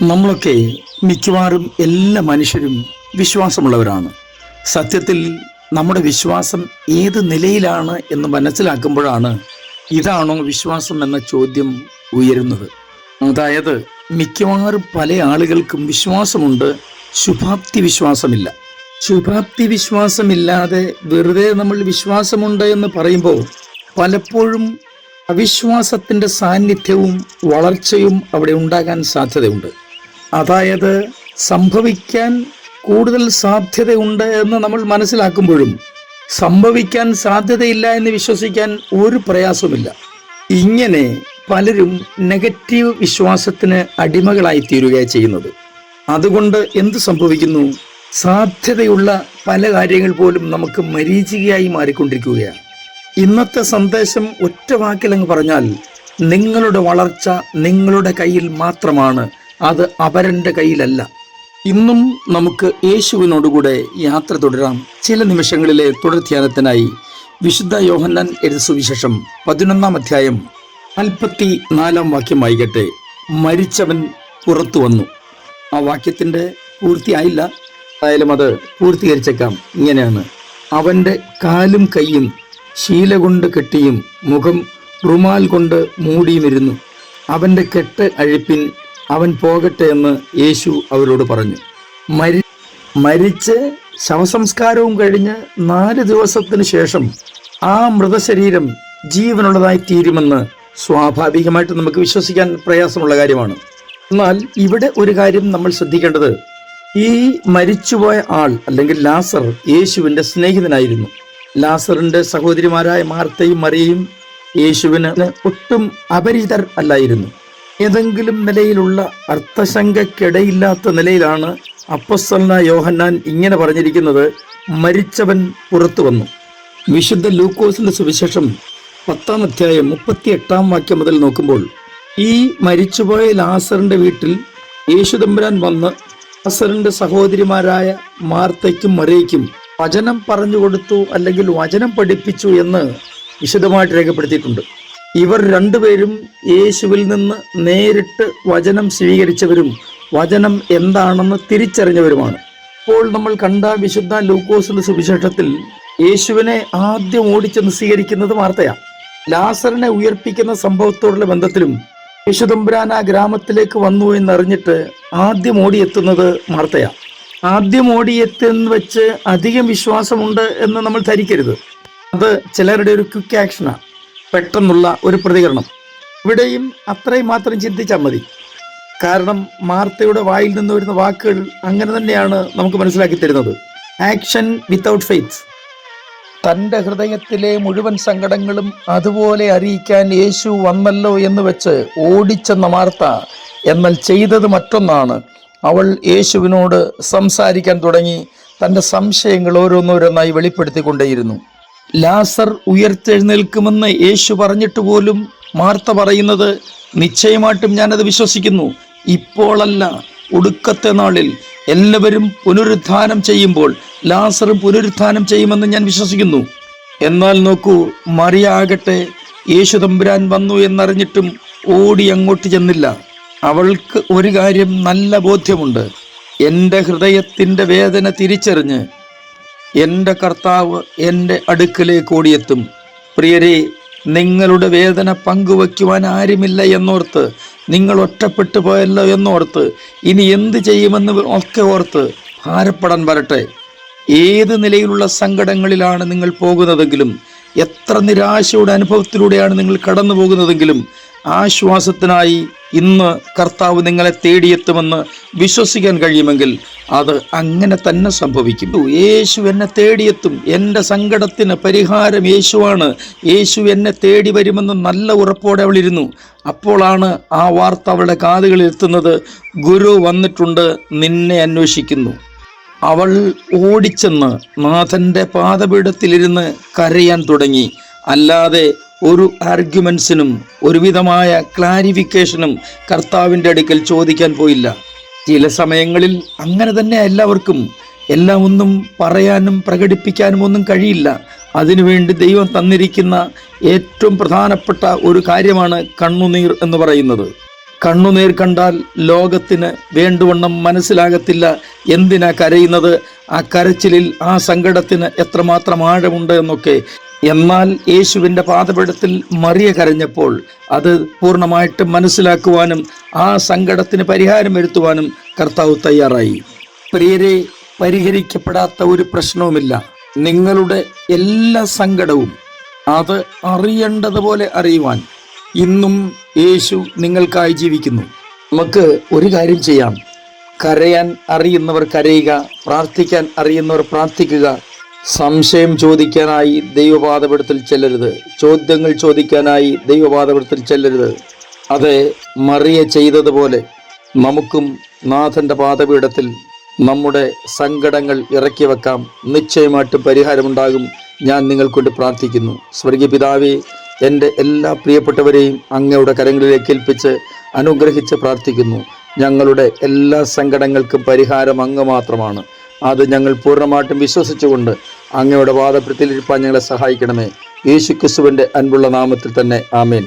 നമ്മളൊക്കെ മിക്കവാറും എല്ലാ മനുഷ്യരും വിശ്വാസമുള്ളവരാണ്. സത്യത്തിൽ നമ്മുടെ വിശ്വാസം ഏത് നിലയിലാണ് എന്ന് മനസ്സിലാക്കുമ്പോഴാണ് ഇതാണോ വിശ്വാസം എന്ന ചോദ്യം ഉയരുന്നത്. അതായത് മിക്കവാറും പല ആളുകൾക്കും വിശ്വാസമുണ്ട്, ശുഭാപ്തി വിശ്വാസമില്ല. ശുഭാപ്തി വിശ്വാസമില്ലാതെ വെറുതെ നമ്മൾ വിശ്വാസമുണ്ട് എന്ന് പറയുമ്പോൾ പലപ്പോഴും അവിശ്വാസത്തിൻ്റെ സാന്നിധ്യവും വളർച്ചയും അവിടെ ഉണ്ടാകാൻ സാധ്യതയുണ്ട്. അതായത് സംഭവിക്കാൻ കൂടുതൽ സാധ്യതയുണ്ട് എന്ന് നമ്മൾ മനസ്സിലാക്കുമ്പോഴും സംഭവിക്കാൻ സാധ്യതയില്ല എന്ന് വിശ്വസിക്കാൻ ഒരു പ്രയാസവുമില്ല. ഇങ്ങനെ പലരും നെഗറ്റീവ് വിശ്വാസത്തിന് അടിമകളായി തീരുകയാണ് ചെയ്യുന്നത്. അതുകൊണ്ട് എന്ത് സംഭവിക്കുന്നു? സാധ്യതയുള്ള പല കാര്യങ്ങൾ പോലും നമുക്ക് മരീചികയായി മാറിക്കൊണ്ടിരിക്കുകയാണ്. ഇന്നത്തെ സന്ദേശം ഒറ്റ വാക്കിലങ്ങ് പറഞ്ഞാൽ, നിങ്ങളുടെ വളർച്ച നിങ്ങളുടെ കയ്യിൽ മാത്രമാണ്, അത് അപരൻ്റെ കയ്യിലല്ല. ഇന്നും നമുക്ക് യേശുവിനോടുകൂടെ യാത്ര തുടരാം. ചില നിമിഷങ്ങളിലെ തുടർധ്യാനത്തിനായി വിശുദ്ധ യോഹന്നാൻ എഴുതിയ സുവിശേഷം 11-ാം അധ്യായം 44-ാം വാക്യം വായിക്കട്ടെ. മരിച്ചവൻ പുറത്തു വന്നു. ആ വാക്യത്തിൻ്റെ പൂർത്തിയായില്ല, ആയാലും അത് പൂർത്തീകരിച്ചേക്കാം. ഇങ്ങനെയാണ്: അവൻ്റെ കാലും കൈയും ശീല കൊണ്ട് കെട്ടിയും മുഖം റുമാൽ കൊണ്ട് മൂടിയുമിരുന്നു. അവൻ്റെ കെട്ട് അഴിപ്പിൻ, അവൻ പോകട്ടെ എന്ന് യേശു അവരോട് പറഞ്ഞു. മരിച്ച് ശവസംസ്കാരവും കഴിഞ്ഞ് 4 ദിവസത്തിന് ശേഷം ആ മൃതശരീരം ജീവനുള്ളതായി തീരുമെന്ന് സ്വാഭാവികമായിട്ട് നമുക്ക് വിശ്വസിക്കാൻ പ്രയാസമുള്ള കാര്യമാണ്. എന്നാൽ ഇവിടെ ഒരു കാര്യം നമ്മൾ ശ്രദ്ധിക്കേണ്ടത്, ഈ മരിച്ചുപോയ ആൾ അല്ലെങ്കിൽ ലാസർ യേശുവിൻ്റെ സ്നേഹിതനായിരുന്നു. ലാസറിൻ്റെ സഹോദരിമാരായ മാർത്തയും മറിയയും യേശുവിന് ഒട്ടും അപരിചിതർ അല്ലായിരുന്നു. ഏതെങ്കിലും നിലയിലുള്ള അർത്ഥശങ്കയ്ക്കിടയില്ലാത്ത നിലയിലാണ് അപ്പോസ്തലനായ യോഹന്നാൻ ഇങ്ങനെ പറഞ്ഞിരിക്കുന്നത്: മരിച്ചവൻ പുറത്തു വന്നു. വിശുദ്ധ ലൂക്കോസിന്റെ സുവിശേഷം 10-ാം അധ്യായം 38-ാം വാക്യം മുതൽ നോക്കുമ്പോൾ, ഈ മരിച്ചുപോയ ലാസറിന്റെ വീട്ടിൽ യേശു തമ്പുരാൻ വന്ന് ലാസറിന്റെ സഹോദരിമാരായ മാർത്തയ്ക്കും മറിയയ്ക്കും വചനം പറഞ്ഞു കൊടുത്തു, അല്ലെങ്കിൽ വചനം പഠിപ്പിച്ചു എന്ന് വിശദമായിട്ട് രേഖപ്പെടുത്തിയിട്ടുണ്ട്. ഇവർ രണ്ടുപേരും യേശുവിൽ നിന്ന് നേരിട്ട് വചനം സ്വീകരിച്ചവരും വചനം എന്താണെന്ന് തിരിച്ചറിഞ്ഞവരുമാണ്. ഇപ്പോൾ നമ്മൾ കണ്ട വിശുദ്ധ ലൂക്കോസിന്റെ സുവിശേഷത്തിൽ യേശുവിനെ ആദ്യം ഓടിച്ചെന്ന് സ്വീകരിക്കുന്നത് മാർത്തയാണ്. ലാസറിനെ ഉയർപ്പിക്കുന്ന സംഭവത്തോടുള്ള ബന്ധത്തിലും യേശു തമ്പുരാൻ ആ ഗ്രാമത്തിലേക്ക് വന്നു എന്നറിഞ്ഞിട്ട് ആദ്യം ഓടിയെത്തുന്നത് മാർത്തയാണ്. ആദ്യം ഓടിയെത്തുന്ന വെച്ച് അധികം വിശ്വാസമുണ്ട് എന്ന് നമ്മൾ ധരിക്കരുത്. അത് ചിലരുടെ ഒരു ക്വിക്ക് ആക്ഷനാണ്, പെട്ടെന്നുള്ള ഒരു പ്രതികരണം. ഇവിടെയും അത്രയും മാത്രം ചിന്തിച്ചാൽ മതി. കാരണം മാർത്തയുടെ വായിൽ നിന്ന് വരുന്ന വാക്കുകൾ അങ്ങനെ തന്നെയാണ് നമുക്ക് മനസ്സിലാക്കി തരുന്നത്. Action without faith. തൻ്റെ ഹൃദയത്തിലെ മുഴുവൻ സങ്കടങ്ങളും അതുപോലെ അറിയിക്കാൻ യേശു വന്നല്ലോ എന്ന് വെച്ച് ഓടിച്ചെന്ന മാർത്ത എന്നാൽ ചെയ്തത് മറ്റൊന്നാണ്. അവൾ യേശുവിനോട് സംസാരിക്കാൻ തുടങ്ങി. തൻ്റെ സംശയങ്ങൾ ഓരോന്നോരോന്നായി വെളിപ്പെടുത്തിക്കൊണ്ടേയിരുന്നു. ലാസർ ഉയർത്തെഴുന്നേൽക്കുമെന്ന് യേശു പറഞ്ഞിട്ട് പോലും മാർത്ത പറയുന്നത്, നിശ്ചയമായിട്ടും ഞാനത് വിശ്വസിക്കുന്നു, ഇപ്പോഴല്ല, ഒടുക്കത്തെ നാളിൽ എല്ലാവരും പുനരുത്ഥാനം ചെയ്യുമ്പോൾ ലാസറും പുനരുത്ഥാനം ചെയ്യുമെന്ന് ഞാൻ വിശ്വസിക്കുന്നു. എന്നാൽ നോക്കൂ, മറിയ ആകട്ടെ യേശു തമ്പുരാൻ വന്നു എന്നറിഞ്ഞിട്ടും ഓടി അങ്ങോട്ട് ചെന്നില്ല. അവൾക്ക് ഒരു കാര്യം നല്ല ബോധ്യമുണ്ട്: എൻ്റെ ഹൃദയത്തിൻ്റെ വേദന തിരിച്ചറിഞ്ഞ് എൻ്റെ കർത്താവ് എൻ്റെ അടുക്കലേക്ക് ഓടിയെത്തും. പ്രിയരെ, നിങ്ങളുടെ വേദന പങ്കുവയ്ക്കുവാൻ ആരുമില്ല എന്നോർത്ത്, നിങ്ങൾ ഒറ്റപ്പെട്ടു പോയല്ലോ എന്നോർത്ത്, ഇനി എന്ത് ചെയ്യുമെന്ന് ഒക്കെ ഓർത്ത് ഭാരപ്പെടാൻ വരട്ടെ. ഏത് നിലയിലുള്ള സങ്കടങ്ങളിലാണ് നിങ്ങൾ പോകുന്നതെങ്കിലും, എത്ര നിരാശയുടെ അനുഭവത്തിലൂടെയാണ് നിങ്ങൾ കടന്നു പോകുന്നതെങ്കിലും, ആശ്വാസത്തിനായി ഇന്ന് കർത്താവ് നിങ്ങളെ തേടിയെത്തുമെന്ന് വിശ്വസിക്കാൻ കഴിയുമെങ്കിൽ അത് അങ്ങനെ തന്നെ സംഭവിക്കും. യേശു എന്നെ തേടിയെത്തും, എൻ്റെ സങ്കടത്തിന് പരിഹാരം യേശുവാണ്, യേശു എന്നെ തേടി വരുമെന്ന് നല്ല ഉറപ്പോടെ അവളിരുന്നു. അപ്പോഴാണ് ആ വാർത്ത അവളുടെ കാതുകളിൽ എത്തുന്നത്: ഗുരു വന്നിട്ടുണ്ട്, നിന്നെ അന്വേഷിക്കുന്നു. അവൾ ഓടിച്ചെന്ന് നാഥൻ്റെ പാദപീഠത്തിലിരുന്ന് കരയാൻ തുടങ്ങി. അല്ലാതെ ഒരു ആർഗ്യുമെൻസിനും ഒരുവിധമായ ക്ലാരിഫിക്കേഷനും കർത്താവിൻ്റെ അടുക്കൽ ചോദിക്കാൻ പോയില്ല. ചില സമയങ്ങളിൽ അങ്ങനെ തന്നെ എല്ലാവർക്കും എല്ലാം ഒന്നും പറയാനും പ്രകടിപ്പിക്കാനും ഒന്നും കഴിയില്ല. അതിനുവേണ്ടി ദൈവം തന്നിരിക്കുന്ന ഏറ്റവും പ്രധാനപ്പെട്ട ഒരു കാര്യമാണ് കണ്ണുനീർ എന്ന് പറയുന്നത്. കണ്ണുനീർ കണ്ടാൽ ലോകത്തിന് വേണ്ടുവണ്ണം മനസ്സിലാകത്തില്ല എന്തിനാ കരയുന്നത്, ആ കരച്ചിലിൽ ആ സങ്കടത്തിന് എത്രമാത്രം ആഴമുണ്ട് എന്നൊക്കെ. എന്നാൽ യേശുവിൻ്റെ പാദപീഠത്തിൽ മറിയ കരഞ്ഞപ്പോൾ അത് പൂർണ്ണമായിട്ട് മനസ്സിലാക്കുവാനും ആ സങ്കടത്തിന് പരിഹാരം വരുത്തുവാനും കർത്താവ് തയ്യാറായി. പ്രിയരെ, പരിഹരിക്കപ്പെടാത്ത ഒരു പ്രശ്നവുമില്ല. നിങ്ങളുടെ എല്ലാ സങ്കടവും അത് അറിയേണ്ടതുപോലെ അറിയുവാൻ ഇന്നും യേശു നിങ്ങൾക്കായി ജീവിക്കുന്നു. നമുക്ക് ഒരു കാര്യം ചെയ്യാം. കരയാൻ അറിയുന്നവർ കരയുക, പ്രാർത്ഥിക്കാൻ അറിയുന്നവർ പ്രാർത്ഥിക്കുക. സംശയം ചോദിക്കാനായി ദൈവപാദപീഠത്തിൽ ചെല്ലരുത്, ചോദ്യങ്ങൾ ചോദിക്കാനായി ദൈവപാദപീഠത്തിൽ ചെല്ലരുത്. അത് മറിയ ചെയ്തതുപോലെ നമുക്കും നാഥൻ്റെ പാദപീഠത്തിൽ നമ്മുടെ സങ്കടങ്ങൾ ഇറക്കി വെക്കാം. നിശ്ചയമായിട്ടും പരിഹാരമുണ്ടാകും. ഞാൻ നിങ്ങൾക്കൊണ്ട് പ്രാർത്ഥിക്കുന്നു. സ്വർഗീയ പിതാവേ, എൻ്റെ എല്ലാ പ്രിയപ്പെട്ടവരെയും അങ്ങയുടെ കരങ്ങളിലേക്ക് ഏൽപ്പിച്ച് അനുഗ്രഹിച്ച് പ്രാർത്ഥിക്കുന്നു. ഞങ്ങളുടെ എല്ലാ സങ്കടങ്ങൾക്കും പരിഹാരം അങ്ങ് മാത്രമാണ്. അത് ഞങ്ങൾ പൂർണ്ണമായിട്ടും വിശ്വസിച്ചുകൊണ്ട് അങ്ങയുടെ പാദപീഠത്തിൽ ഇരിപ്പാൻ ഞങ്ങളെ സഹായിക്കണമേ. യേശു ക്രിസ്തുവിൻ്റെ അൻപുള്ള നാമത്തിൽ തന്നെ, ആമേൻ.